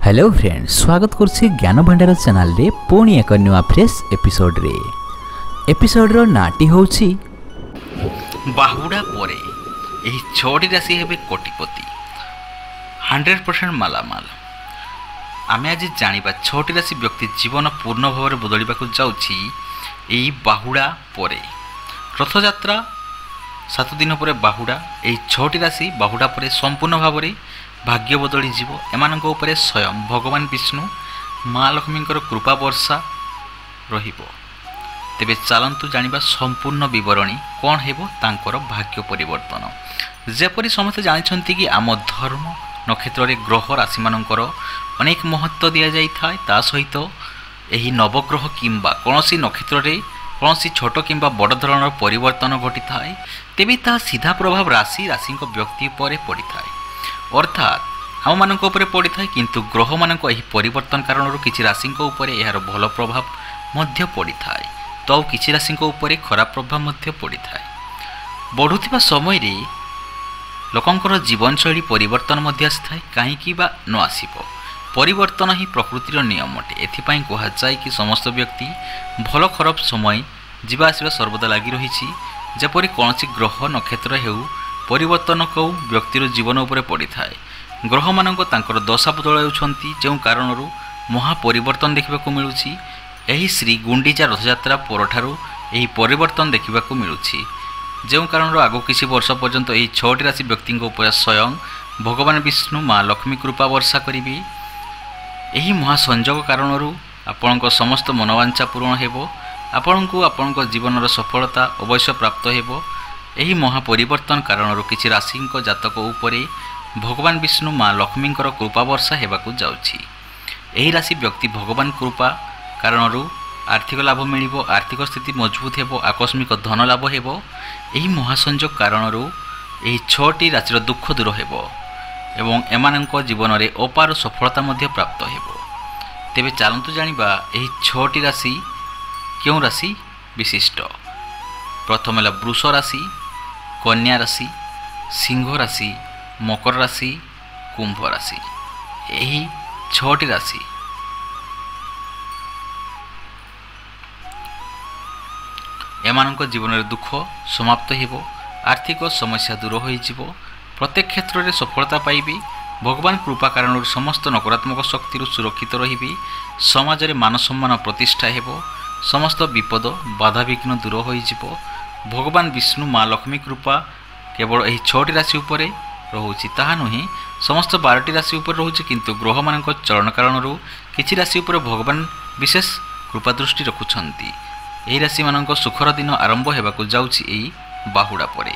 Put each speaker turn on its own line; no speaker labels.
Hello friends, स्वागत करछि ज्ञान भंडार चैनल रे पुणी एक नुआ फ्रेश एपिसोड रे। एपिसोड रो नाटी होछि
बाहुड़ा परे एही छोटी राशि हेबे कोटिपति 100% मालामाल। आमे आज जानिबा छोटी राशि व्यक्ति जीवन पूर्ण भाव में बदलिबाकु जाउछि एही बाहुड़ा परे। रथयात्रा 7 दिन पर बाहुड़ा एही छोटी राशि बाहुड़ा परे संपूर्ण भाव में भाग्य बदली जीव। एमानक उपरे स्वयं भगवान विष्णु माँ लक्ष्मी कृपा वर्षा रहिबो। तेबे चलंतु जानिबा संपूर्ण विवरणी कौन हेबो तांकर भाग्य परिवर्तन। जेपरि समस्त जानिछंती कि आम धर्म नक्षत्र रे ग्रह राशि मानकर अनेक महत्व दिया जाई थाए। ता सहित एही नवग्रह किंबा कोनोसी नक्षत्र रे कोनोसी छोट किंबा बड़ धरणर परिवर्तन घटी थाए। तेबे ता सीधा प्रभाव राशि राशिंक व्यक्ति पर पड़ी थाए, अर्थात आम मान पड़ी था। किंतु ग्रह मान परिवर्तन कारण किसी राशि यार भल प्रभाव मध्य पड़ी था, तो किसी राशि खराब प्रभाव मध्य पड़ी था। बढ़ुवा समय रे लोकंकर जीवनशैली परिवर्तन मध्य आसी कहीं न आसब। परिवर्तन ही प्रकृतिर नियम अटे। एथिपाई कहुए कि समस्त व्यक्ति भल खराब समय जीवा आसवा सर्वदा लगी रही। जपरि कौन ग्रह नक्षत्र हेउ परिवर्तन को व्यक्तिर जीवन उपरे पड़ी थाए। ग्रह मानक तांकर दशा बदलाउछंती, जो कारणरू महापरिवर्तन देखा मिलूँ। यही श्री गुंडीचा रथयात्रा परठारू यही परिवर्तन देखा मिलूँ, जो कारण आग किसी वर्ष पर्यंत यही 6टी राशि व्यक्ति स्वयं भगवान विष्णु माँ लक्ष्मी कृपा वर्षा करिबे। यही महासंजोग कारणरू आपणक समस्त मनोवांछा पूर्ण हेबो। आपणको आपणक जीवन सफलता अवश्य प्राप्त हेबो। यही महापरिवर्तन कारण किसी राशि जातक उपरे भगवान विष्णु माँ लक्ष्मी कृपा वर्षा हेबाकु जाउछि। एही राशि व्यक्ति भगवान कृपा कारण आर्थिक लाभ मिलिबो, आर्थिक स्थिति मजबूत हेबो, आकस्मिक धन लाभ हेबो। एही महासंजोग कारण एही 6टी राशिर दुख दूर हेबो एवं एमानक जीवन में अपार सफलता मध्य प्राप्त हेबो। तेबे चलंतु जानिबा एही 6टी राशि क्यों राशि विशिष्ट। प्रथम है वृष राशि, कन्या राशि, सिंह राशि, मकर राशि, कुंभ राशि। यही 6टी राशि एमानक जीवन में दुख समाप्त हेबो, आर्थिक समस्या दूर होइजिबो, प्रत्येक क्षेत्र में सफलता पाइबे। भगवान कृपा कारण समस्त नकारात्मक शक्ति सुरक्षित रहिबे। समाज में मान सम्मान प्रतिष्ठा हेबो, समस्त विपद बाधाविघ्न दूर होइजिबो। भगवान विष्णु माँ लक्ष्मी कृपा केवल यही 6टी राशि उपरे रहुछि ताहा नुहे, समस्त 12टी राशि उपर रहुछि। किंतु ग्रह मानक चलन कारण किछि राशि उपर भगवान विशेष कृपा दृष्टि रखुछंती। एही राशि मानक सुखर दिन आरंभ हेबाकु जाउछि एही बाहुड़ा परे।